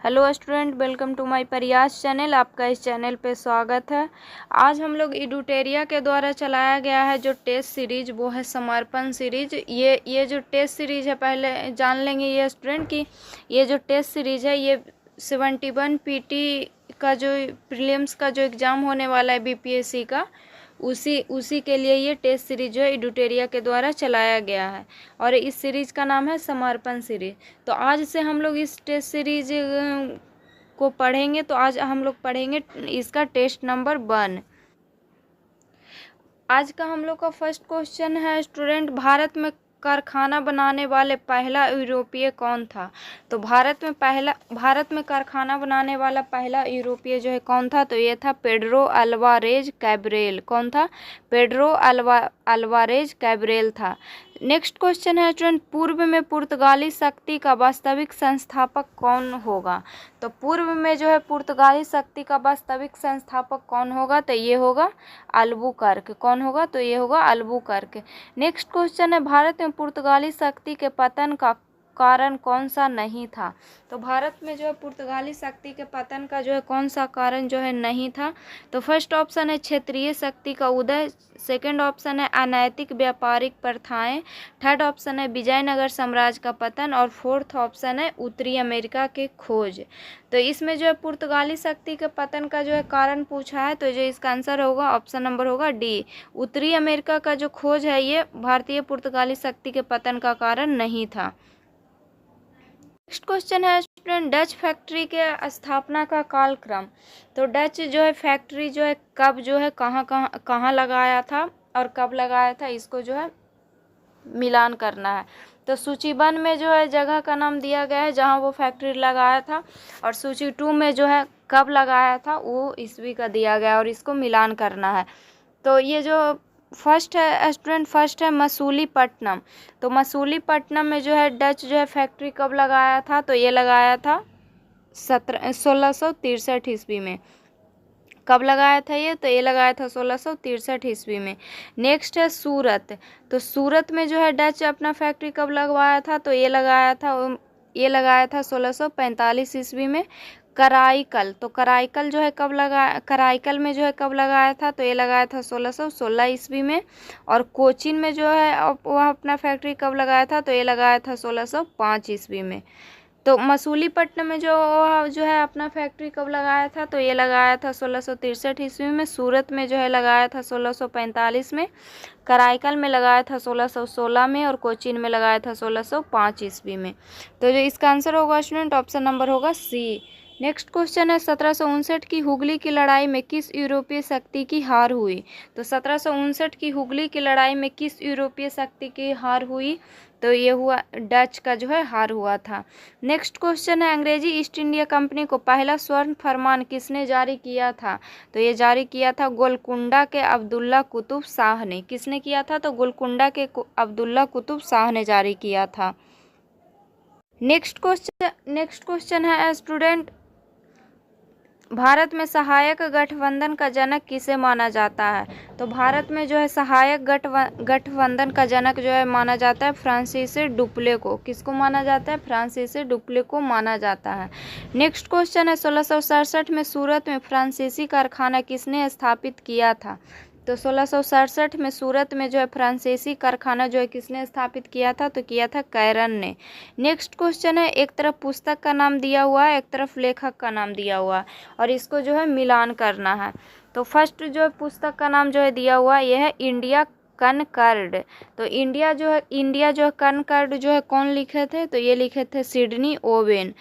Hello student, welcome to my Prayas channel. आपका इस channel पे स्वागत है। आज हम लोग इडुटेरिया के द्वारा चलाया गया है जो टेस्ट सीरीज, वो है समर्पण सीरीज। ये जो टेस्ट सीरीज है, पहले जान लेंगे ये स्टूडेंट कि ये जो टेस्ट सीरीज है ये 71 पीटी का जो प्रीलिम्स का जो एग्ज़ाम होने वाला है बीपीएससी का, उसी के लिए ये टेस्ट सीरीज जो है इडुटेरिया के द्वारा चलाया गया है और इस सीरीज का नाम है समर्पण सीरीज। तो आज से हम लोग इस टेस्ट सीरीज को पढ़ेंगे। तो आज हम लोग पढ़ेंगे इसका टेस्ट नंबर 1। आज का हम लोग का फर्स्ट क्वेश्चन है स्टूडेंट, भारत में कारखाना बनाने वाले पहला यूरोपीय कौन था? तो भारत में कारखाना बनाने वाला पहला यूरोपीय जो है कौन था? तो ये था पेड्रो अल्वारेज कैब्रेल। कौन था? पेड्रो अल्वारेज कैब्रेल था। नेक्स्ट क्वेश्चन है स्टूडेंट, पूर्व में पुर्तगाली शक्ति का वास्तविक संस्थापक कौन होगा? तो पूर्व में जो है पुर्तगाली शक्ति का वास्तविक संस्थापक कौन होगा? तो ये होगा अल्बुकर्क। कौन होगा? तो ये होगा अल्बुकर्क। नेक्स्ट क्वेश्चन है, भारत में पुर्तगाली शक्ति के पतन का कारण कौन सा नहीं था? तो भारत में जो है पुर्तगाली शक्ति के पतन का जो है कौन सा कारण जो है नहीं था? तो फर्स्ट ऑप्शन है क्षेत्रीय शक्ति का उदय, सेकंड ऑप्शन है अनैतिक व्यापारिक प्रथाएं, थर्ड ऑप्शन है विजयनगर साम्राज्य का पतन और फोर्थ ऑप्शन है उत्तरी अमेरिका के खोज। तो इसमें जो है पुर्तगाली शक्ति के पतन का जो है कारण पूछा है, तो जो इसका आंसर होगा ऑप्शन नंबर होगा डी, उत्तरी अमेरिका का जो खोज है ये भारतीय पुर्तगाली शक्ति के पतन का कारण नहीं था। नेक्स्ट क्वेश्चन है स्टूडेंट, डच फैक्ट्री के स्थापना का कालक्रम। तो डच जो है फैक्ट्री जो है कब जो है कहाँ लगाया था और कब लगाया था, इसको जो है मिलान करना है। तो सूची 1 में जो है जगह का नाम दिया गया है जहाँ वो फैक्ट्री लगाया था, और सूची 2 में जो है कब लगाया था वो ईस्वी का दिया गया और इसको मिलान करना है। तो ये जो फर्स्ट है स्टूडेंट, फर्स्ट है मसूलीपट्टनम। तो मसूलीपट्टनम में जो है डच जो है फैक्ट्री कब लगाया था? तो ये लगाया था 1663 ईस्वी में। कब लगाया था ये? तो ये लगाया था 1663 ईस्वी में। नेक्स्ट है सूरत। तो सूरत में जो है डच अपना फैक्ट्री कब लगवाया था? तो ये लगाया था 1645 ईस्वी में। कराईकल, तो कराईकल जो है कराईकल में जो है कब लगाया था? तो ये लगाया था 1616 ईस्वी में। और कोचीन में जो है वह अपना फैक्ट्री कब लगाया था? तो ये लगाया था 1605 ईस्वी में। तो मसूलीपट्टनम में जो है अपना फैक्ट्री कब लगाया था? तो ये लगाया था 1663 ईस्वी में। सूरत में जो है लगाया था 1645 में। कराईकल में लगाया था 1616 में और कोचीन में लगाया था 1605 ईस्वी में। तो जो इसका आंसर होगा स्टूडेंट ऑप्शन नंबर होगा सी। नेक्स्ट क्वेश्चन है, 1759 की हुगली की लड़ाई में किस यूरोपीय शक्ति की हार हुई? तो 1759 की हुगली की लड़ाई में किस यूरोपीय शक्ति की हार हुई? तो ये हुआ डच का जो है हार हुआ था। नेक्स्ट क्वेश्चन है, अंग्रेजी ईस्ट इंडिया कंपनी को पहला स्वर्ण फरमान किसने जारी किया था? तो ये जारी किया था गोलकुंडा के अब्दुल्ला कुतुब शाह ने। किसने किया था? तो गोलकुंडा के अब्दुल्ला कुतुब शाह ने जारी किया था। नेक्स्ट क्वेश्चन है स्टूडेंट, भारत में सहायक गठबंधन का जनक किसे माना जाता है? तो भारत में जो है सहायक गठबंधन का जनक जो है माना जाता है फ्रांसीसी डुप्ले को। किसको माना जाता है? फ्रांसीसी डुप्ले को माना जाता है। नेक्स्ट क्वेश्चन है, 1667 में सूरत में फ्रांसीसी कारखाना किसने स्थापित किया था? तो 1667 में सूरत में जो है फ्रांसीसी कारखाना जो है किसने स्थापित किया था? तो किया था कैरन ने। नेक्स्ट क्वेश्चन है, एक तरफ पुस्तक का नाम दिया हुआ है, एक तरफ लेखक का नाम दिया हुआ है और इसको जो है मिलान करना है। तो फर्स्ट जो है पुस्तक का नाम जो है दिया हुआ है यह है इंडिया कनकर्ड। तो इंडिया जो है कनकर्ड जो है कौन लिखे थे? तो ये लिखे थे सिडनी ओवेन।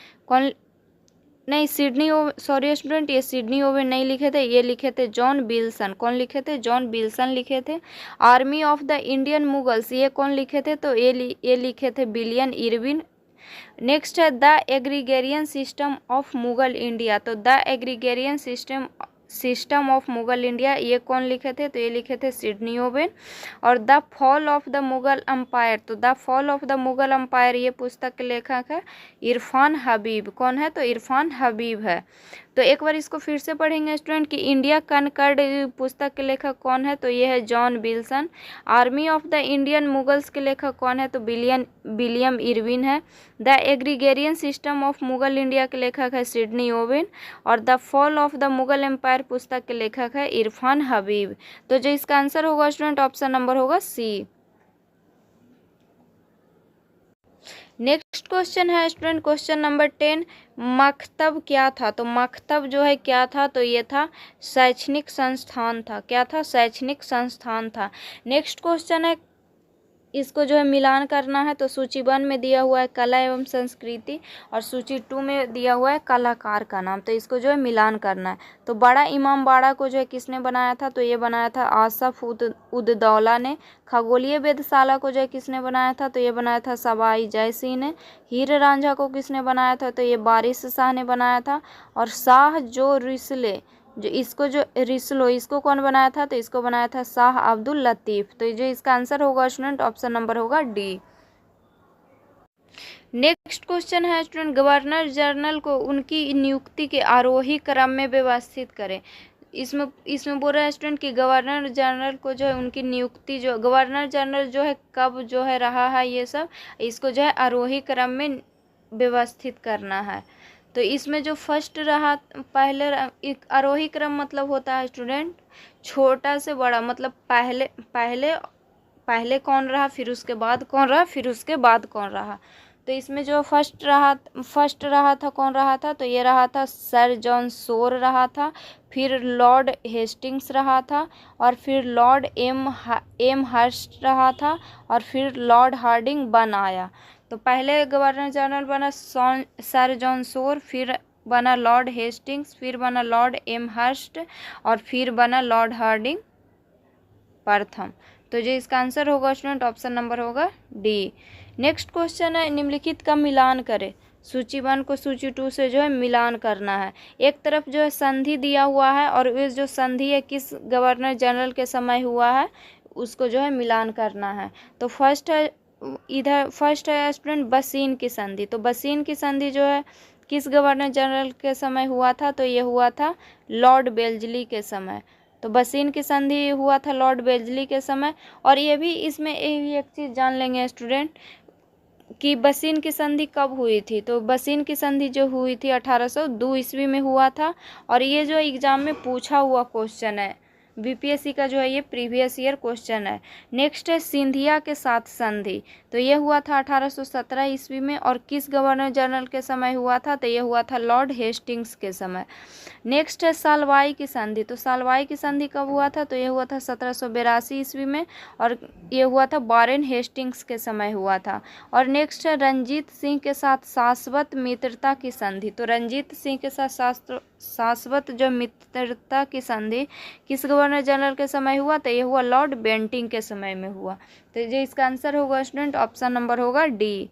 सॉरी स्टूडेंट, ये सिडनी ओवेन नहीं लिखे थे, ये लिखे थे जॉन बिल्सन। कौन लिखे थे? जॉन बिल्सन लिखे थे। Army of the Indian Mughals, ये कौन लिखे थे? तो ये लिखे थे विलियम इरविन। नेक्स्ट है the agrarian system of Mughal India. तो the agrarian system of Mughal India, ये कौन लिखे थे? तो ये लिखे थे सिडनी ओवेन। और the fall of the Mughal empire, तो the fall of the Mughal empire ये पुस्तक के लेखक है इरफान हबीब। कौन है? तो इरफान हबीब है। तो एक बार इसको फिर से पढ़ेंगे स्टूडेंट कि इंडिया कनकर्ड पुस्तक के लेखक कौन है? तो ये है John Wilson. Army of the Indian Mughals के लेखक कौन है? तो विलियम इरविन है। The agrarian system of Mughal India के लेखक है सिडनी ओवेन। और the fall of the Mughal empire पुस्तक के लेखक है इरफान हबीब। तो जो इसका आंसर होगा स्टूडेंट ऑप्शन नंबर होगा सी। नेक्स्ट क्वेश्चन है स्टूडेंट क्वेश्चन नंबर 10, मकतब क्या था? तो मकतब जो है क्या था? तो ये था शैक्षणिक संस्थान था। क्या था? शैक्षणिक संस्थान था। नेक्स्ट क्वेश्चन है, इसको जो है मिलान करना है। तो सूची 1 में दिया हुआ है कला एवं संस्कृति और सूची 2 में दिया हुआ है कलाकार का नाम। तो इसको जो है मिलान करना है। तो बड़ा इमाम बाड़ा को जो है किसने बनाया था? तो ये बनाया था आसफ उद दौला ने। खगोलीय वेधशाला को जो है किसने बनाया था? तो ये बनाया था सवाई जय सिंह ने। हीर रांझा को किसने बनाया था? तो ये बारिश शाह ने बनाया था। और शाह जो रिसले जो रिसलो इसको कौन बनाया था? तो इसको बनाया था शाह अब्दुल लतीफ़। तो जो इसका आंसर होगा स्टूडेंट ऑप्शन नंबर होगा डी। नेक्स्ट क्वेश्चन है स्टूडेंट, गवर्नर जनरल को उनकी नियुक्ति के आरोही क्रम में व्यवस्थित करें। इसमें बोल रहा है स्टूडेंट कि गवर्नर जनरल को जो है उनकी नियुक्ति, जो गवर्नर जनरल जो है कब जो है रहा है, ये सब इसको जो है आरोही क्रम में व्यवस्थित करना है। तो इसमें जो फर्स्ट रहा पहले एक आरोही क्रम मतलब होता है स्टूडेंट छोटा से बड़ा, मतलब पहले पहले पहले कौन रहा, फिर उसके बाद कौन रहा, फिर उसके बाद कौन रहा। तो इसमें जो फर्स्ट रहा था कौन रहा था? तो ये रहा था सर जॉन शोर रहा था। फिर लॉर्ड हेस्टिंग्स रहा था। और फिर लॉर्ड एम हर्स्ट रहा था। और फिर लॉर्ड हार्डिंग बन आया। तो पहले गवर्नर जनरल बना सर जॉन शोर, फिर बना लॉर्ड हेस्टिंग्स, फिर बना लॉर्ड एम हर्स्ट और फिर बना लॉर्ड हार्डिंग प्रथम। तो जो इसका आंसर होगा स्टूडेंट ऑप्शन नंबर होगा डी। नेक्स्ट क्वेश्चन है, निम्नलिखित का मिलान करें। सूची 1 को सूची 2 से जो है मिलान करना है। एक तरफ जो है संधि दिया हुआ है और इस जो संधि है किस गवर्नर जनरल के समय हुआ है उसको जो है मिलान करना है। तो फर्स्ट है स्टूडेंट बसीन की संधि। तो बसीन की संधि जो है किस गवर्नर जनरल के समय हुआ था? तो ये हुआ था लॉर्ड वेल्जली के समय। तो बसीन की संधि हुआ था लॉर्ड वेल्जली के समय। और ये भी इसमें एक चीज़ जान लेंगे स्टूडेंट कि बसीन की संधि कब हुई थी। तो बसीन की संधि जो हुई थी 1802 ईस्वी में हुआ था। और ये जो एग्जाम में पूछा हुआ क्वेश्चन है बीपीएससी का जो है ये प्रीवियस ईयर क्वेश्चन है। नेक्स्ट है सिंधिया के साथ संधि। तो ये हुआ था 1817 ईस्वी में। और किस गवर्नर जनरल के समय हुआ था? तो ये हुआ था लॉर्ड हेस्टिंग्स के समय। नेक्स्ट है सालवाई की संधि। तो सालवाई की संधि कब हुआ था? तो ये हुआ था 1782 ईस्वी में। और ये हुआ था वारेन हेस्टिंग्स के समय हुआ था। और नेक्स्ट है रंजीत सिंह के साथ शाश्वत मित्रता की संधि। तो रंजीत सिंह के साथ शाश्वत जो मित्रता की संधि किस गवर्नर जनरल के समय हुआ? तो ये हुआ लॉर्ड बेंटिंग के समय में हुआ। तो जो इसका आंसर होगा स्टूडेंट ऑप्शन नंबर होगा डी।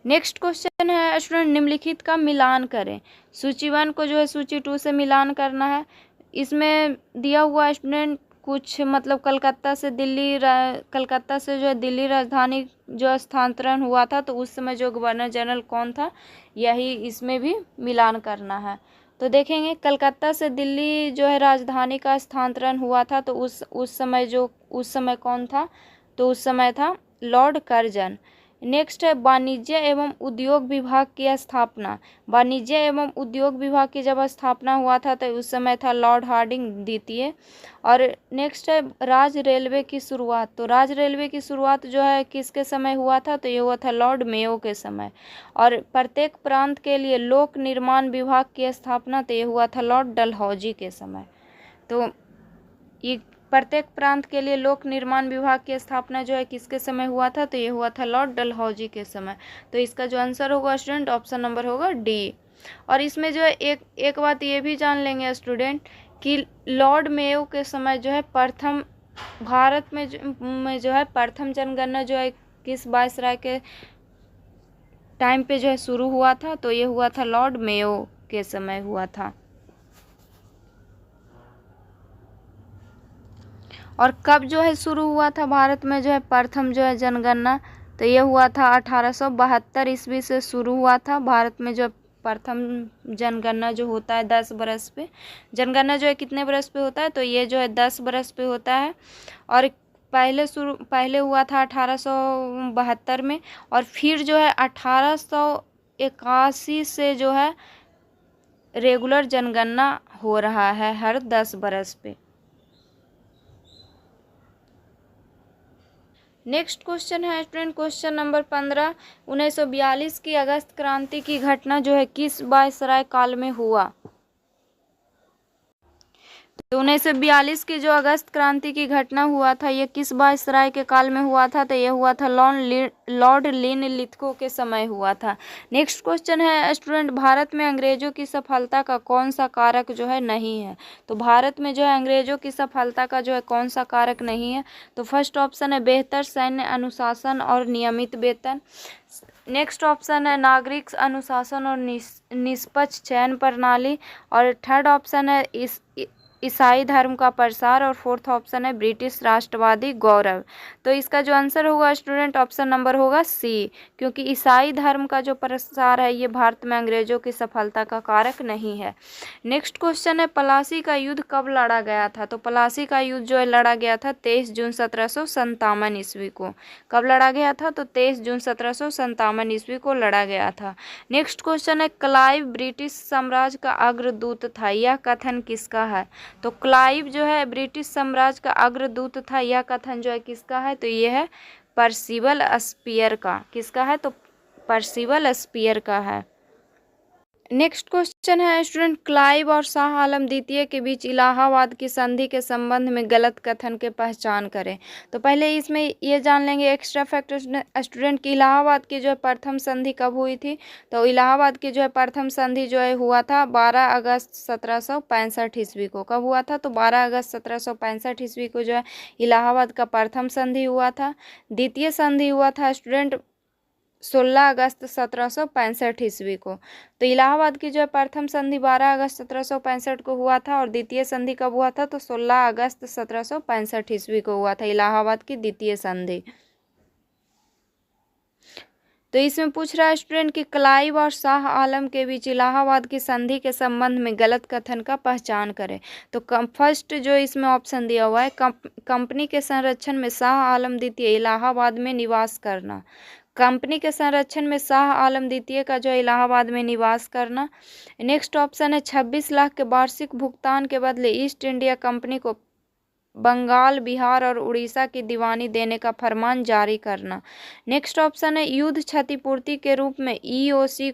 नेक्स्ट क्वेश्चन है स्टूडेंट, निम्नलिखित का मिलान करें। सूची 1 को जो है सूची 2 से मिलान करना है। इसमें दिया हुआ स्टूडेंट कुछ मतलब कलकत्ता से जो है दिल्ली राजधानी जो स्थानांतरण हुआ था तो उस समय जो गवर्नर जनरल कौन था, यही इसमें भी मिलान करना है। तो देखेंगे कलकत्ता से दिल्ली जो है राजधानी का स्थानांतरण हुआ था तो उस समय कौन था? तो उस समय था लॉर्ड कर्जन। नेक्स्ट है वाणिज्य एवं उद्योग विभाग की स्थापना। वाणिज्य एवं उद्योग विभाग की जब स्थापना हुआ था तो उस समय था लॉर्ड हार्डिंग द्वितीय। और नेक्स्ट है राज रेलवे की शुरुआत। तो राज रेलवे की शुरुआत जो है किसके समय हुआ था? तो ये हुआ था लॉर्ड मेयो के समय। और प्रत्येक प्रांत के लिए लोक निर्माण विभाग की स्थापना तो ये हुआ था लॉर्ड डलहौजी के समय। तो ये प्रत्येक प्रांत के लिए लोक निर्माण विभाग की स्थापना जो है किसके समय हुआ था? तो ये हुआ था लॉर्ड डलहौजी के समय। तो इसका जो आंसर होगा स्टूडेंट ऑप्शन नंबर होगा डी। और इसमें जो है एक बात ये भी जान लेंगे स्टूडेंट कि लॉर्ड मेयो के समय जो है प्रथम भारत में जो है प्रथम जनगणना जो है किस वायसराय के टाइम पे जो है शुरू हुआ था? तो ये हुआ था लॉर्ड मेयो के समय हुआ था। और कब जो है शुरू हुआ था भारत में जो है प्रथम जो है जनगणना, तो ये हुआ था 1872 ईस्वी से शुरू हुआ था भारत में जो प्रथम जनगणना जो होता है 10 बरस पे। जनगणना जो है कितने बरस पे होता है, तो ये जो है 10 बरस पे होता है। और पहले हुआ था 1872 में, और फिर जो है 1881 से जो है रेगुलर जनगणना हो रहा है हर 10 बरस पे। नेक्स्ट क्वेश्चन है स्टूडेंट, क्वेश्चन नंबर 15, 1942 की अगस्त क्रांति की घटना जो है किस वायसराय काल में हुआ। तो 1942 की जो अगस्त क्रांति की घटना हुआ था ये किस वायसराय के काल में हुआ था, तो ये हुआ था लॉर्ड लिनलिथगो के समय हुआ था। नेक्स्ट क्वेश्चन है स्टूडेंट, भारत में अंग्रेजों की सफलता का कौन सा कारक जो है नहीं है। तो भारत में जो है अंग्रेजों की सफलता का जो है कौन सा कारक नहीं है, तो फर्स्ट ऑप्शन है बेहतर सैन्य अनुशासन और नियमित वेतन। नेक्स्ट ऑप्शन है नागरिक अनुशासन और निष्पक्ष चयन प्रणाली। और थर्ड ऑप्शन है ईसाई धर्म का प्रसार। और फोर्थ ऑप्शन है ब्रिटिश राष्ट्रवादी गौरव। तो इसका जो आंसर होगा स्टूडेंट ऑप्शन नंबर होगा सी, क्योंकि ईसाई धर्म का जो प्रसार है ये भारत में अंग्रेजों की सफलता का कारक नहीं है। नेक्स्ट क्वेश्चन है प्लासी का युद्ध कब लड़ा गया था। तो प्लासी का युद्ध जो है लड़ा गया था 23 जून 1757 ईस्वी को। कब लड़ा गया था, तो 23 जून 1757 ईस्वी को लड़ा गया था। नेक्स्ट क्वेश्चन है क्लाइव ब्रिटिश साम्राज्य का अग्रदूत था, यह कथन किसका है। तो क्लाइव जो है ब्रिटिश साम्राज्य का अग्रदूत था, यह कथन जो है किसका है, तो ये है पर्सिवल स्पीयर का। किसका है, तो पर्सिवल स्पीयर का है। नेक्स्ट क्वेश्चन है स्टूडेंट, क्लाइव और शाह आलम द्वितीय के बीच इलाहाबाद की संधि के संबंध में गलत कथन के पहचान करें। तो पहले इसमें ये जान लेंगे एक्स्ट्रा फैक्ट स्टूडेंट की इलाहाबाद की जो है प्रथम संधि कब हुई थी। तो इलाहाबाद की जो है प्रथम संधि जो है हुआ था 12 अगस्त 1765 ईस्वी को। कब हुआ था, तो 12 अगस्त 1765 ईस्वी को जो है इलाहाबाद का प्रथम संधि हुआ था। द्वितीय संधि हुआ था स्टूडेंट 16 अगस्त 1765 ईस्वी को। तो इलाहाबाद की जो है प्रथम संधि 12 अगस्त 1765 को हुआ था, और द्वितीय संधि कब हुआ था, तो 16 अगस्त 1765 ईस्वी को हुआ था इलाहाबाद की द्वितीय संधि। तो इसमें पूछ रहा है स्टूडेंट कि क्लाइव और शाह आलम के बीच इलाहाबाद की संधि के संबंध में गलत कथन का पहचान करें। तो फर्स्ट जो इसमें ऑप्शन दिया हुआ है कंपनी के संरक्षण में शाह आलम द्वितीय इलाहाबाद में निवास करना। कंपनी के संरक्षण में शाह आलम द्वितीय का जो है इलाहाबाद में निवास करना। नेक्स्ट ऑप्शन है 26 लाख के वार्षिक भुगतान के बदले ईस्ट इंडिया कंपनी को बंगाल, बिहार और उड़ीसा की दीवानी देने का फरमान जारी करना। नेक्स्ट ऑप्शन है युद्ध क्षतिपूर्ति के रूप में ईआईसी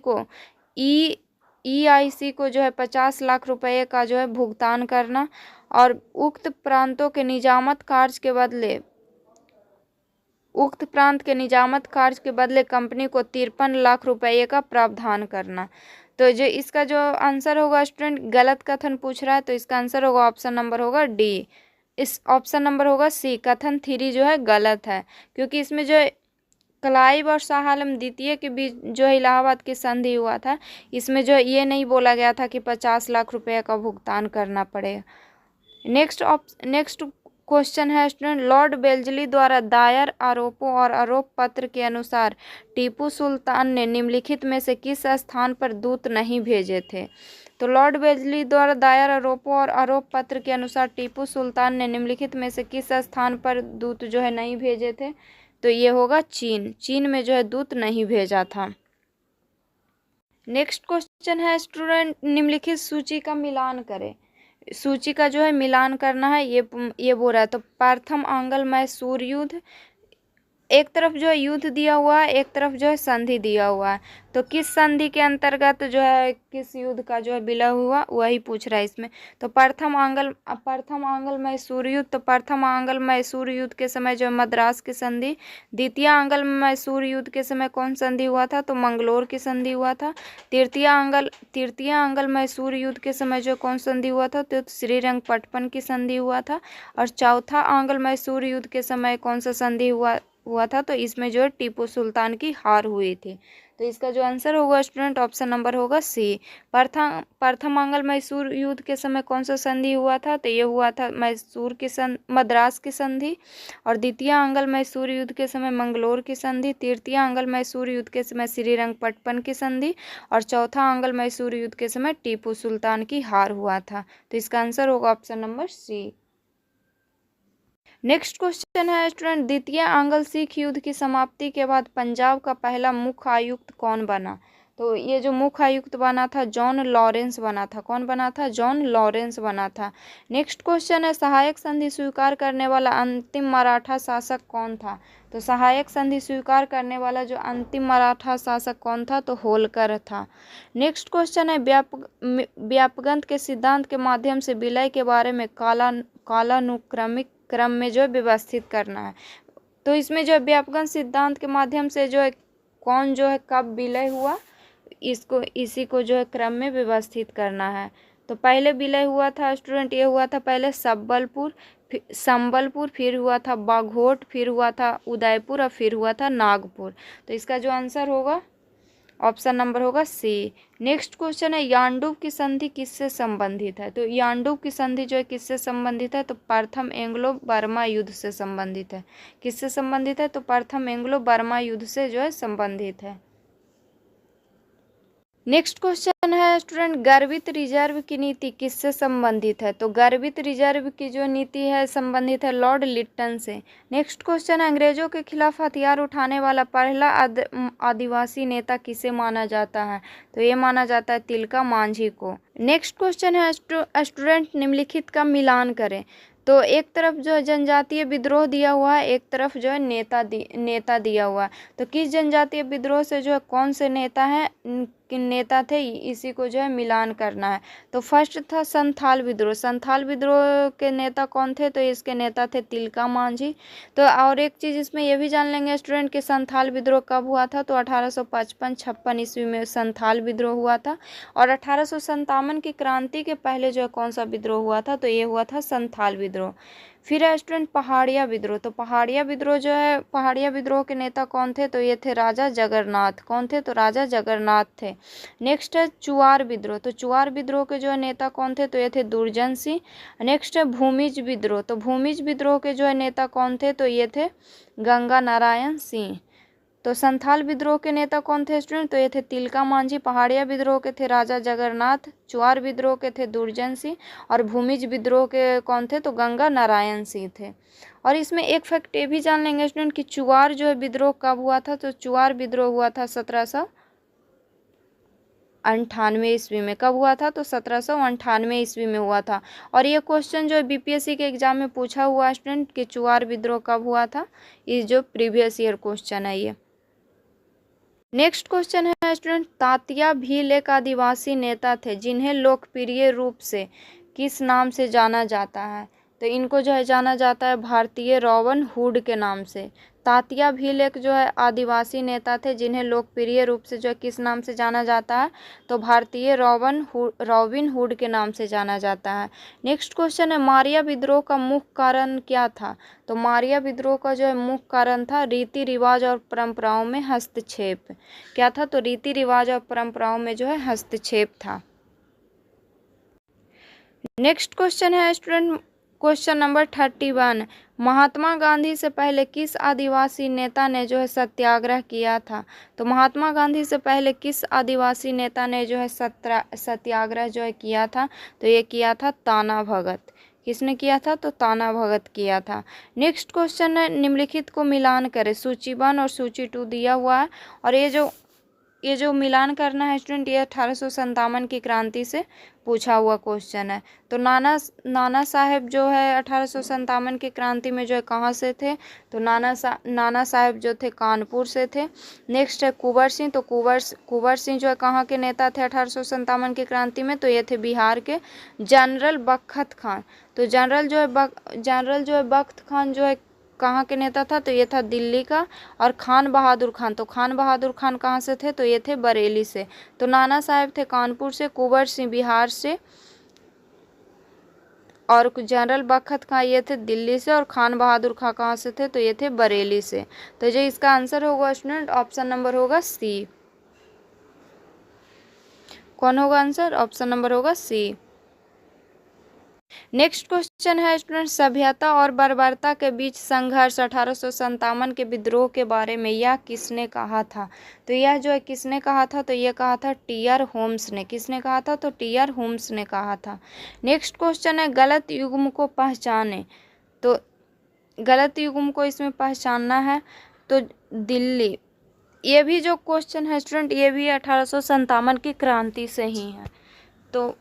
को जो है 50 लाख रुपए का जो है भुगतान करना। और उक्त प्रांत के निजामत कार्य के बदले कंपनी को 53 लाख रुपए का प्रावधान करना। तो जो इसका जो आंसर होगा स्टूडेंट, गलत कथन पूछ रहा है, तो इसका आंसर होगा ऑप्शन नंबर होगा डी। इस ऑप्शन नंबर होगा सी, कथन 3 जो है गलत है, क्योंकि इसमें जो क्लाइव और शाह आलम द्वितीय के बीच जो है इलाहाबाद की संधि हुआ था, इसमें जो ये नहीं बोला गया था कि 50 लाख रुपए का भुगतान करना पड़ेगा। नेक्स्ट क्वेश्चन है स्टूडेंट, लॉर्ड बेल्जली द्वारा दायर आरोपों और आरोप पत्र के अनुसार टीपू सुल्तान ने निम्नलिखित में से किस स्थान पर दूत नहीं भेजे थे। तो लॉर्ड बेल्जली द्वारा दायर आरोपों और आरोप पत्र के अनुसार टीपू सुल्तान ने निम्नलिखित में से किस स्थान पर दूत जो है नहीं भेजे थे, तो ये होगा चीन में जो है दूत नहीं भेजा था। नेक्स्ट क्वेश्चन है स्टूडेंट, निम्नलिखित सूची का मिलान करें। सूची का जो है मिलान करना है, ये बोल रहा है। तो प्रथम आंग्ल मैसूर युद्ध, एक तरफ जो है युद्ध दिया हुआ है, एक तरफ जो है संधि दिया हुआ है। तो किस संधि के अंतर्गत जो है किस युद्ध का जो है विलय हुआ वही पूछ रहा है इसमें। तो प्रथम आंग्ल मैसूर युद्ध, तो प्रथम आंग्ल मैसूर युद्ध के समय जो है मद्रास की संधि। द्वितीय आंग्ल मैसूर युद्ध के समय कौन संधि हुआ था, तो मंगलोर की संधि हुआ था। तृतीय आंग्ल मैसूर युद्ध के समय जो कौन संधि हुआ था, तो श्रीरंगपट्टन की संधि हुआ था। और चौथा आंग्ल मैसूर युद्ध के समय कौन सा संधि हुआ था, तो इसमें जो है टीपू सुल्तान की हार हुई थी। तो इसका जो आंसर होगा स्टूडेंट ऑप्शन नंबर होगा सी। प्रथम आंग्ल मैसूर युद्ध के समय कौन सा संधि हुआ था, तो ये हुआ था मद्रास की संधि। और द्वितीय आंग्ल मैसूर युद्ध के समय मंगलोर की संधि। तृतीय आंग्ल मैसूर युद्ध के समय श्रीरंगपट्टन की संधि। और चौथा आंग्ल मैसूर युद्ध के समय टीपू सुल्तान की हार हुआ था। तो इसका आंसर होगा option number C. Next question है स्टूडेंट, द्वितीय आंग्ल सिख युद्ध की समाप्ति के बाद पंजाब का पहला मुख्य आयुक्त कौन बना। तो ये जो मुख्य आयुक्त बना था जॉन लॉरेंस बना था। कौन बना था, जॉन लॉरेंस बना था। नेक्स्ट क्वेश्चन है, सहायक संधि स्वीकार करने वाला अंतिम मराठा शासक कौन था। तो सहायक संधि स्वीकार करने वाला जो अंतिम मराठा शासक कौन था, तो होलकर था। नेक्स्ट क्वेश्चन है, व्यापगंत के सिद्धांत के माध्यम से विलय के बारे में कालानुक्रमिक क्रम में जो व्यवस्थित करना है। तो इसमें जो व्यापगन सिद्धांत के माध्यम से जो है कौन जो है कब विलय हुआ, इसी को जो है क्रम में व्यवस्थित करना है। तो पहले विलय हुआ था स्टूडेंट, ये हुआ था पहले संबलपुर, फिर हुआ था बाघोट, फिर हुआ था उदयपुर और फिर हुआ था नागपुर। तो इसका जो आंसर होगा ऑप्शन नंबर होगा सी। नेक्स्ट क्वेश्चन है, यांडूब की संधि किससे संबंधित है। तो यांडूब की संधि जो है किससे संबंधित है, तो प्रथम एंग्लो बर्मा युद्ध से संबंधित है। किससे संबंधित है, तो प्रथम एंग्लो बर्मा युद्ध से जो है संबंधित है। नेक्स्ट क्वेश्चन है स्टूडेंट, गर्भित रिजर्व की नीति किससे संबंधित है। तो गर्भित रिजर्व की जो नीति है संबंधित है लॉर्ड लिट्टन से। नेक्स्ट क्वेश्चन है, अंग्रेजों के खिलाफ हथियार उठाने वाला पहला आदिवासी नेता किसे माना जाता है। तो ये माना जाता है तिलका मांझी को। नेक्स्ट क्वेश्चन है स्टूडेंट, निम्नलिखित का मिलान करें। तो एक तरफ जो है जनजातीय विद्रोह दिया हुआ है, एक तरफ जो है नेता दिया हुआ है। तो किस जनजातीय विद्रोह से जो है कौन से नेता थे, इसी को जो है मिलान करना है। तो फर्स्ट था संथाल विद्रोह। संथाल विद्रोह के नेता कौन थे, तो इसके नेता थे तिलका मांझी। तो और एक चीज़ इसमें यह भी जान लेंगे स्टूडेंट कि संथाल विद्रोह कब हुआ था, तो 1855-56 ईस्वी में संथाल विद्रोह हुआ था। और 1857 की क्रांति के पहले जो है कौन सा विद्रोह हुआ था, तो ये हुआ था संथाल विद्रोह। फिर है स्टूडेंट पहाड़िया विद्रोह। तो पहाड़िया विद्रोह के नेता कौन थे, तो ये थे राजा जगन्नाथ। कौन थे, तो राजा जगन्नाथ थे। नेक्स्ट है चुआर विद्रोह। तो चुआर विद्रोह के जो है नेता कौन थे, तो ये थे दुर्जन सिंह। नेक्स्ट है भूमिज विद्रोह। तो भूमिज विद्रोह के जो है नेता कौन थे, तो ये थे गंगा नारायण सिंह। तो संथाल विद्रोह के नेता कौन थे स्टूडेंट, तो ये थे तिलका मांझी। पहाड़िया विद्रोह के थे राजा जगन्नाथ। चुआर विद्रोह के थे दुर्जन सिंह। और भूमिज विद्रोह के कौन थे, तो गंगा नारायण सिंह थे। और इसमें एक फैक्ट ये भी जान लेंगे स्टूडेंट कि चुआर जो है विद्रोह कब हुआ था, तो चुआर विद्रोह हुआ था 1798 ईस्वी में। कब हुआ था, तो 1798 ईस्वी में हुआ था। और ये क्वेश्चन जो है बीपीएससी के एग्जाम में पूछा हुआ स्टूडेंट कि चुआर विद्रोह कब हुआ था। ये जो प्रीवियस ईयर क्वेश्चन है ये। नेक्स्ट क्वेश्चन है स्टूडेंट, तात्या भील एक आदिवासी नेता थे जिन्हें लोकप्रिय रूप से किस नाम से जाना जाता है। तो इनको जो है जाना जाता है भारतीय रॉबिन हुड के नाम से। तात्या भील एक जो है आदिवासी नेता थे जिन्हें लोकप्रिय रूप से जो है किस नाम से जाना जाता है, तो भारतीय रॉबिन हुड के नाम से जाना जाता है। नेक्स्ट क्वेश्चन है, मारिया विद्रोह का मुख्य कारण क्या था। तो मारिया विद्रोह का जो है मुख्य कारण था रीति रिवाज और परंपराओं में हस्तक्षेप। क्या था, तो रीति रिवाज और परंपराओं में जो है हस्तक्षेप था। नेक्स्ट क्वेश्चन है student, question number 31, Mahatma Gandhi से पहले किस आदिवासी नेता ने जो है सत्याग्रह किया था। तो महात्मा गांधी से पहले किस आदिवासी नेता ने जो है सत्याग्रह जो है किया था, तो ये किया था ताना भगत। किसने किया था, तो ताना भगत किया था। नेक्स्ट क्वेश्चन है, निम्नलिखित को मिलान करें। सूची 1 और सूची 2 दिया हुआ है। और ये जो मिलान करना है स्टूडेंट, ये 1857 की क्रांति से पूछा हुआ क्वेश्चन है। तो नाना साहेब जो है 1857 की क्रांति में जो है कहाँ से थे, तो नाना साहेब जो थे कानपुर से थे। नेक्स्ट है कुंवर सिंह। तो कुंवर सिंह जो है कहाँ के नेता थे 1857 की क्रांति में, तो ये थे बिहार के। जनरल बख्त खान। तो जनरल जो है बख्त खान जो है कहाँ के नेता था, तो ये था दिल्ली का। और खान बहादुर खान। तो खान बहादुर खान कहाँ से थे, तो ये थे बरेली से। तो नाना साहेब थे कानपुर से, कुंवर सिंह बिहार से, और जनरल बख्त खान ये थे दिल्ली से, और खान बहादुर खान कहाँ से थे, तो ये थे बरेली से। तो जो इसका आंसर होगा स्टूडेंट ऑप्शन नंबर होगा सी। कौन होगा आंसर? ऑप्शन नंबर होगा सी। नेक्स्ट क्वेश्चन है स्टूडेंट, सभ्यता और बर्बरता के बीच संघर्ष 1857 के विद्रोह के बारे में यह किसने कहा था? तो यह जो है किसने कहा था? तो ये कहा था टी.आर. होम्स ने। किसने कहा था? तो टी.आर. होम्स ने कहा था। नेक्स्ट क्वेश्चन है, गलत युग्म को पहचाने। तो गलत युग्म को इसमें पहचानना है तो दिल्ली। ये भी जो क्वेश्चन है स्टूडेंट, ये भी 1857 की क्रांति से ही है। तो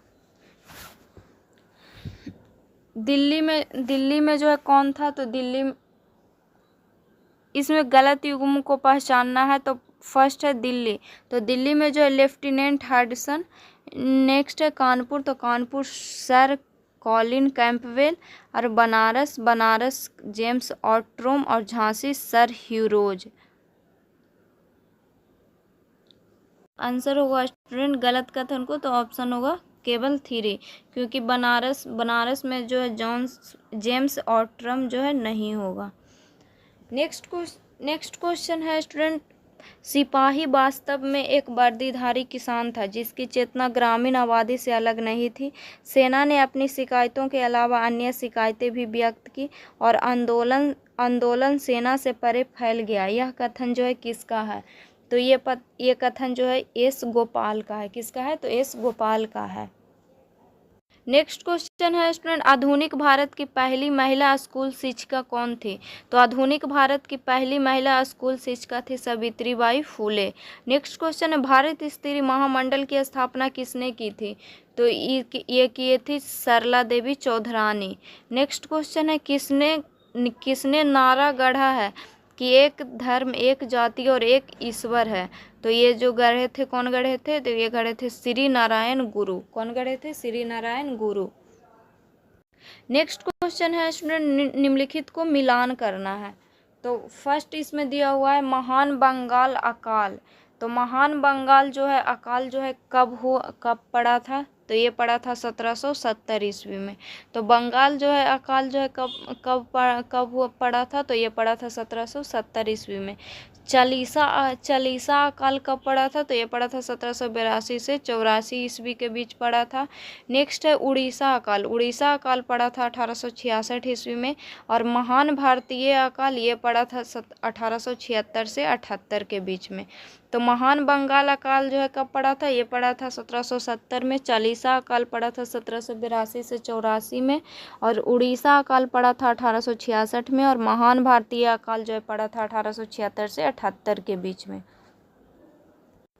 दिल्ली में जो है कौन था? तो दिल्ली, इसमें गलत युग्म को पहचानना है तो फर्स्ट है दिल्ली। तो दिल्ली में जो है लेफ्टिनेंट हडसन। नेक्स्ट है कानपुर, तो कानपुर सर कॉलिन कैंपवेल। और बनारस जेम्स ऑट्रोम। और झांसी सर ह्यूरोज। आंसर होगा स्टूडेंट गलत कथन को, तो ऑप्शन होगा केवल 3, क्योंकि बनारस में जो है जेम्स ऑट्रम जो है नहीं होगा। नेक्स्ट क्वेश्चन है स्टूडेंट, सिपाही वास्तव में एक वर्दीधारी किसान था जिसकी चेतना ग्रामीण आबादी से अलग नहीं थी। सेना ने अपनी शिकायतों के अलावा अन्य शिकायतें भी व्यक्त की और आंदोलन सेना से परे फैल गया। यह कथन जो है किसका है? तो ये कथन जो है एस गोपाल का है। किसका है? तो एस गोपाल का है। नेक्स्ट क्वेश्चन है स्टूडेंट, आधुनिक भारत की पहली महिला स्कूल शिक्षिका कौन थी? तो आधुनिक भारत की पहली महिला स्कूल शिक्षिका थी सावित्रीबाई फूले। नेक्स्ट क्वेश्चन है, भारत स्त्री महामंडल की स्थापना किसने की थी? तो ये किए थी सरला देवी चौधरानी। नेक्स्ट क्वेश्चन है, किसने नारा गढ़ा है कि एक धर्म, एक जाति और एक ईश्वर है? तो ये जो गढ़े थे, कौन गढ़े थे? तो ये गढ़े थे श्री नारायण गुरु। कौन गढ़े थे? श्री नारायण गुरु। नेक्स्ट क्वेश्चन है स्टूडेंट, निम्नलिखित को मिलान करना है। तो फर्स्ट इसमें दिया हुआ है महान बंगाल अकाल। तो महान बंगाल जो है अकाल जो है कब पड़ा था? तो ये पड़ा था 1770 ईस्वी में। तो बंगाल जो है अकाल जो है कब पड़ा था? तो ये पड़ा था 1770 ईस्वी में। चालीसा अकाल कब पड़ा था? तो ये पड़ा था 1782 से 84 ईस्वी के बीच पड़ा था। नेक्स्ट है उड़ीसा अकाल पड़ा था 1866 ईस्वी में। और महान भारतीय अकाल ये पड़ा था 1876 से 78 के बीच में। तो महान बंगाल अकाल जो है कब पड़ा था? ये पड़ा था 1770 में। चालीसा अकाल पड़ा था 1782 से 84 में। और उड़ीसा अकाल पड़ा था 1866 में। और महान भारतीय अकाल जो है पड़ा था 1876 से 78 के बीच में।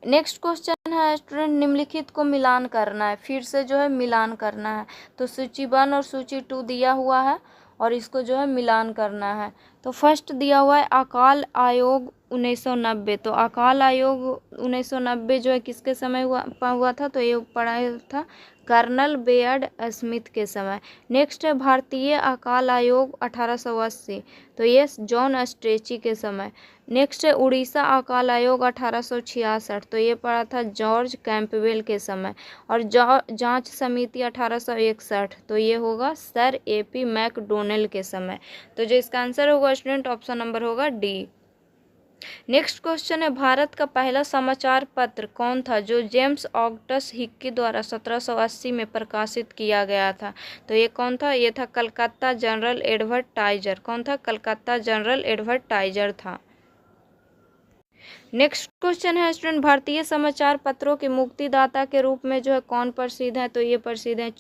नेक्स्ट क्वेश्चन है स्टूडेंट, निम्नलिखित को मिलान करना है। फिर से जो है मिलान करना है। तो सूची 1 और सूची 2 दिया हुआ है और इसको जो है मिलान करना है। तो फर्स्ट दिया हुआ है अकाल आयोग 1990। तो अकाल आयोग 1990 जो है किसके समय हुआ था? तो ये पढ़ा था कर्नल बेयर्ड स्मिथ के समय। नेक्स्ट है भारतीय अकाल आयोग 1880। तो ये जॉन स्ट्रेची के समय। नेक्स्ट है उड़ीसा अकाल आयोग 1866। तो ये पड़ा था जॉर्ज कैंपबेल के समय। और जांच समिति 1861। तो ये होगा सर AP मैकडोनेल के समय। तो जो इसका आंसर होगा स्टूडेंट ऑप्शन नंबर होगा डी। नेक्स्ट क्वेश्चन है, भारत का पहला समाचार पत्र कौन था जो जेम्स ऑगस्टस हिक्की द्वारा 1780 में प्रकाशित किया गया था? तो ये कौन था? ये था कलकत्ता जनरल एडवर्टाइजर। कौन था? कलकत्ता जनरल एडवर्टाइजर था। नेक्स्ट क्वेश्चन है स्टूडेंट, भारतीय समाचार पत्रों के मुक्तिदाता के रूप में जो है कौन प्रसिद्ध है? तो ये प्रसिद्ध है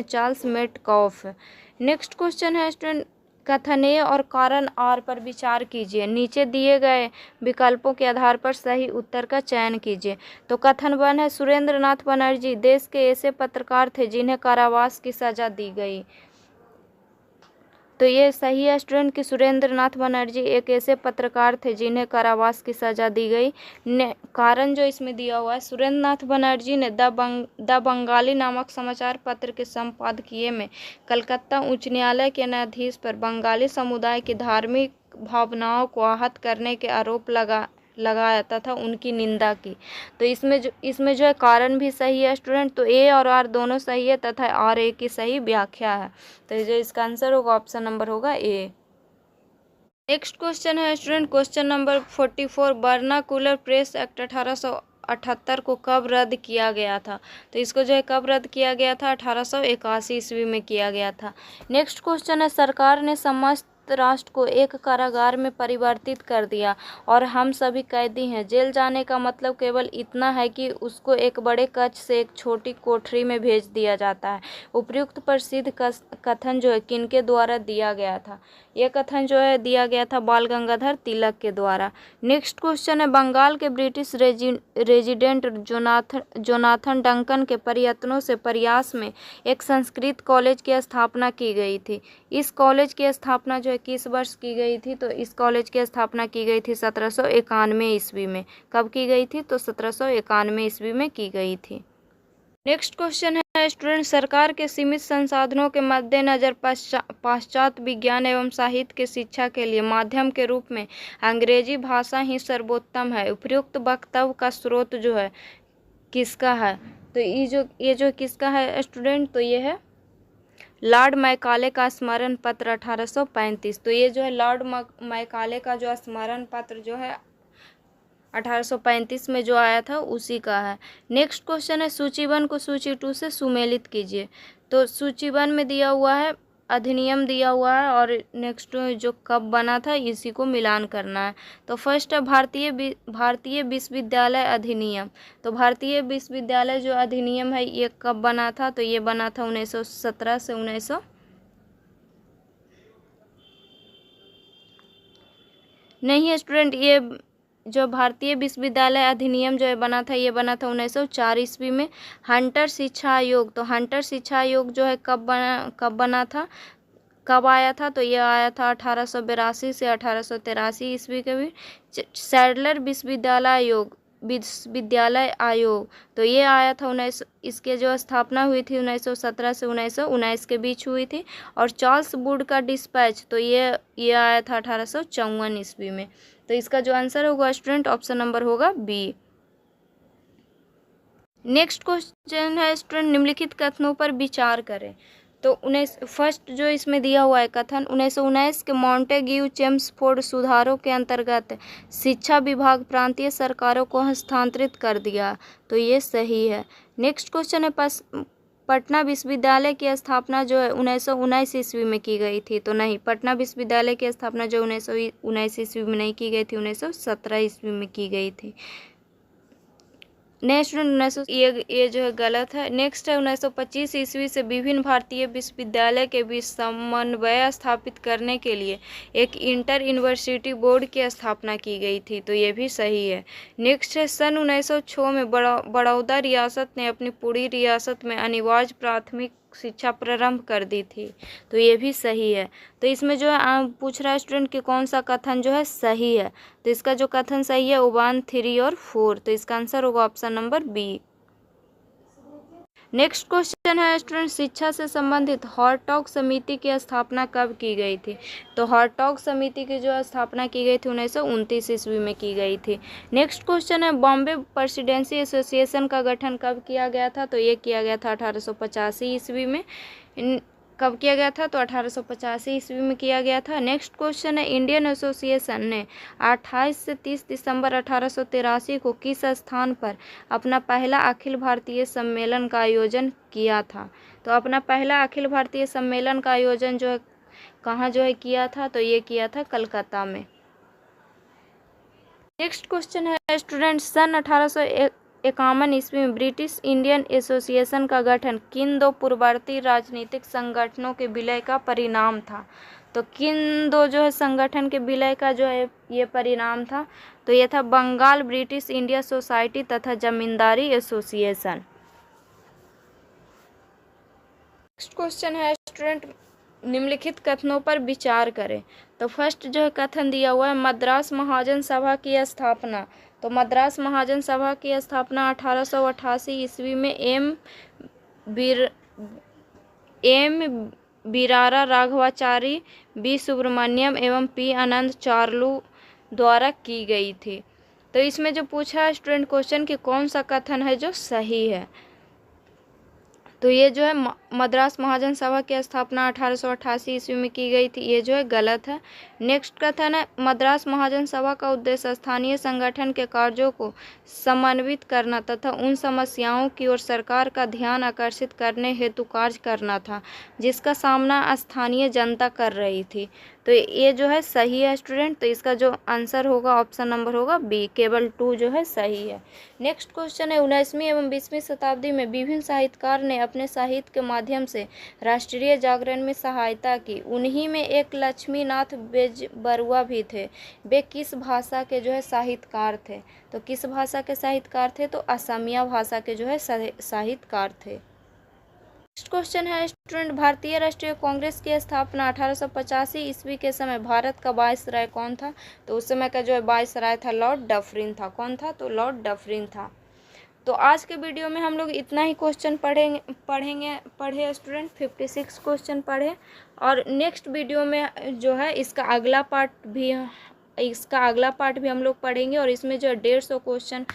चार्ल्स मेटकॉफ। नेक्स्ट क्वेश्चन है स्टूडेंट, कथनीय और कारण आर पर विचार कीजिए। नीचे दिए गए विकल्पों के आधार पर सही उत्तर का चयन कीजिए। तो कथन 1 है सुरेंद्र नाथ बनर्जी देश के ऐसे पत्रकार थे जिन्हें कारावास की सजा दी गई। तो ये सही है स्टूडेंट कि सुरेंद्र नाथ बनर्जी एक ऐसे पत्रकार थे जिन्हें कारावास की सजा दी गई। कारण जो इसमें दिया हुआ है, सुरेंद्र नाथ बनर्जी ने द बंगाली नामक समाचार पत्र के संपादकीय में कलकत्ता उच्च न्यायालय के न्यायाधीश पर बंगाली समुदाय की धार्मिक भावनाओं को आहत करने के आरोप लगाया तथा उनकी निंदा की। तो इसमें जो है कारण भी सही है स्टूडेंट। तो ए और आर दोनों सही है तथा आर ए की सही व्याख्या है। तो जो इसका आंसर होगा ऑप्शन नंबर होगा ए। नेक्स्ट क्वेश्चन है student, question number 44, vernacular press act 1878 को कब रद्द किया गया था? तो इसको जो है कब रद्द किया गया था? 1881 ईस्वी में किया गया था। नेक्स्ट क्वेश्चन है, सरकार ने समस्त राष्ट्र को एक कारागार में परिवर्तित कर दिया और हम सभी कैदी हैं। जेल जाने का मतलब केवल इतना है कि उसको एक बड़े कक्ष से एक छोटी कोठरी में भेज दिया जाता है। उपयुक्त प्रसिद्ध कथन जो है किनके द्वारा दिया गया था? ये कथन जो है दिया गया था बाल गंगाधर तिलक के द्वारा। नेक्स्ट क्वेश्चन है, बंगाल के ब्रिटिश रेजिडेंट जोनाथन डंकन के प्रयत्नों से प्रयास में एक संस्कृत कॉलेज की स्थापना की गई थी। इस कॉलेज की स्थापना जो है किस वर्ष की गई थी? तो इस कॉलेज की स्थापना की गई थी 1791 ईस्वी में। कब की गई थी? तो 1791 ईस्वी में की गई थी। नेक्स्ट क्वेश्चन है स्टूडेंट, सरकार के सीमित संसाधनों के मद्देनजर पाश्चात्य विज्ञान एवं साहित्य की शिक्षा के लिए माध्यम के रूप में अंग्रेजी भाषा ही सर्वोत्तम है। उपयुक्त वक्तव्य का स्रोत जो है किसका है? तो ये जो किसका है स्टूडेंट? तो ये है लॉर्ड मैकाले का स्मरण पत्र 1835। तो ये जो है लॉर्ड मैकाले का जो स्मरण पत्र जो है 1835 में जो आया था उसी का है। नेक्स्ट क्वेश्चन है, सूची 1 को सूची 2 से सुमेलित कीजिए। तो सूची 1 में दिया हुआ है अधिनियम दिया हुआ है और नेक्स्ट जो कब बना था इसी को मिलान करना है। तो फर्स्ट है भारतीय विश्वविद्यालय अधिनियम। तो भारतीय विश्वविद्यालय जो अधिनियम है ये कब बना था? तो ये बना था 1917 से 1900 नहीं स्टूडेंट, ये जो भारतीय विश्वविद्यालय अधिनियम जो है बना था ये बना था 1904 ईस्वी में। हंटर शिक्षा आयोग, तो हंटर शिक्षा आयोग जो है कब बना था, कब आया था? तो ये आया था 1882 से 1883 ईस्वी के बीच। सैडलर विश्वविद्यालय आयोग, तो ये आया था इसके जो स्थापना हुई थी 1917 से 1919 के बीच हुई थी। और चार्ल्स वुड का डिस्पैच, तो ये आया था 1854 ईस्वी में। तो इसका जो आंसर होगा स्टूडेंट ऑप्शन नंबर होगा बी। नेक्स्ट क्वेश्चन है स्टूडेंट, निम्नलिखित कथनों पर विचार करें। तो फर्स्ट जो इसमें दिया हुआ है कथन, 1919 के मॉन्टेग्यू चेम्सफोर्ड सुधारों के अंतर्गत शिक्षा विभाग प्रांतीय सरकारों को हस्तांतरित कर दिया। तो ये सही है। नेक्स्ट क्वेश्चन है, पटना विश्वविद्यालय की स्थापना जो है 1919 ईस्वी में की गई थी। तो नहीं, पटना विश्वविद्यालय की स्थापना जो 1919 ईस्वी में नहीं की गई थी, 1917 ईस्वी में की गई थी। नेक्स्ट ये जो है गलत है। नेक्स्ट है 1925 ईस्वी से विभिन्न भारतीय विश्वविद्यालय के बीच समन्वय स्थापित करने के लिए एक इंटर यूनिवर्सिटी बोर्ड की स्थापना की गई थी। तो ये भी सही है। नेक्स्ट है, सन 1906 में बड़ौदा रियासत ने अपनी पूरी रियासत में अनिवार्य प्राथमिक शिक्षा प्रारंभ कर दी थी। तो ये भी सही है। तो इसमें जो है पूछ रहा है स्टूडेंट कि कौन सा कथन जो है सही है। तो इसका जो कथन सही है वो 1, 3 और 4। तो इसका आंसर होगा option number B. Next question है स्टूडेंट, शिक्षा से संबंधित हॉरटॉग समिति की स्थापना कब की गई थी? तो हॉरटॉग समिति की जो स्थापना की गई थी 1929 ईस्वी में की गई थी। नेक्स्ट क्वेश्चन है, बॉम्बे प्रेसिडेंसी एसोसिएशन का गठन कब किया गया था? तो ये किया गया था 1885 ईस्वी में। कब किया गया था? तो 1885 ईस्वी में किया गया था। नेक्स्ट क्वेश्चन है, इंडियन एसोसिएशन ने 28 से 30 दिसंबर 1883 को किस स्थान पर अपना पहला अखिल भारतीय सम्मेलन का आयोजन किया था? तो अपना पहला अखिल भारतीय सम्मेलन का आयोजन जो है कहाँ जो है किया था? तो ये किया था कलकत्ता में। नेक्स्ट क्वेश्चन है स्टूडेंट, सन 1851 ईस्वी में ब्रिटिश इंडियन एसोसिएशन का गठन किन दो पूर्ववर्ती राजनीतिक संगठनों के विलय का परिणाम था? तो किन दो जो है संगठन के विलय का जो है ये परिणाम था? तो ये था बंगाल ब्रिटिश इंडिया सोसाइटी तथा जमींदारी एसोसिएशन। नेक्स्ट क्वेश्चन है स्टूडेंट, निम्नलिखित कथनों पर विचार करें। तो फर्स्ट जो है कथन दिया हुआ है, मद्रास महाजन सभा की स्थापना। तो मद्रास महाजन सभा की स्थापना 1888 ईस्वी में एम बिरारा राघवाचारी, बी सुब्रमण्यम एवं पी आनंद चार्लू द्वारा की गई थी। तो इसमें जो पूछा है स्टूडेंट क्वेश्चन कि कौन सा कथन है जो सही है? तो ये जो है मद्रास महाजन सभा की स्थापना 1888 ईस्वी में की गई थी, ये जो है गलत है। नेक्स्ट कथन है मद्रास महाजन सभा का उद्देश्य स्थानीय संगठन के कार्यों को समन्वित करना तथा उन समस्याओं की ओर सरकार का ध्यान आकर्षित करने हेतु कार्य करना था जिसका सामना स्थानीय जनता कर रही थी। तो ये जो है सही है स्टूडेंट। तो इसका जो आंसर होगा ऑप्शन नंबर होगा बी, केवल 2 जो है सही है। नेक्स्ट क्वेश्चन है 19वीं एवं 20वीं शताब्दी में विभिन्न साहित्यकार ने अपने साहित्य के माध्यम से राष्ट्रीय जागरण में सहायता की। उन्हीं में एक लक्ष्मीनाथ बेजबरुआ भी थे। वे किस भाषा के जो है साहित्यकार थे? तो किस भाषा के साहित्यकार थे? तो असमिया भाषा के जो है साहित्यकार थे। नेक्स्ट क्वेश्चन है स्टूडेंट भारतीय राष्ट्रीय कांग्रेस की स्थापना 1885 ईस्वी के समय भारत का वायसराय कौन था? तो उस समय का जो है वायसराय था लॉर्ड डफरिन था। कौन था? तो लॉर्ड डफरिन था। तो आज के वीडियो में हम लोग इतना ही क्वेश्चन पढ़े स्टूडेंट, 56 क्वेश्चन पढ़े। और नेक्स्ट वीडियो में जो है इसका अगला पार्ट भी हम लोग पढ़ेंगे और इसमें जो है 150 क्वेश्चन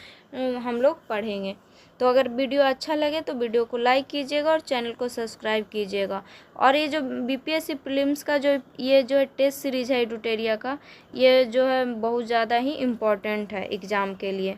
हम लोग पढ़ेंगे। तो अगर वीडियो अच्छा लगे तो वीडियो को लाइक कीजिएगा और चैनल को सब्सक्राइब कीजिएगा। और ये जो बीपीएससी प्रीलिम्स का ये जो है टेस्ट सीरीज है एडुटेरिया का, ये जो है बहुत ज़्यादा ही इम्पोर्टेंट है एग्ज़ाम के लिए।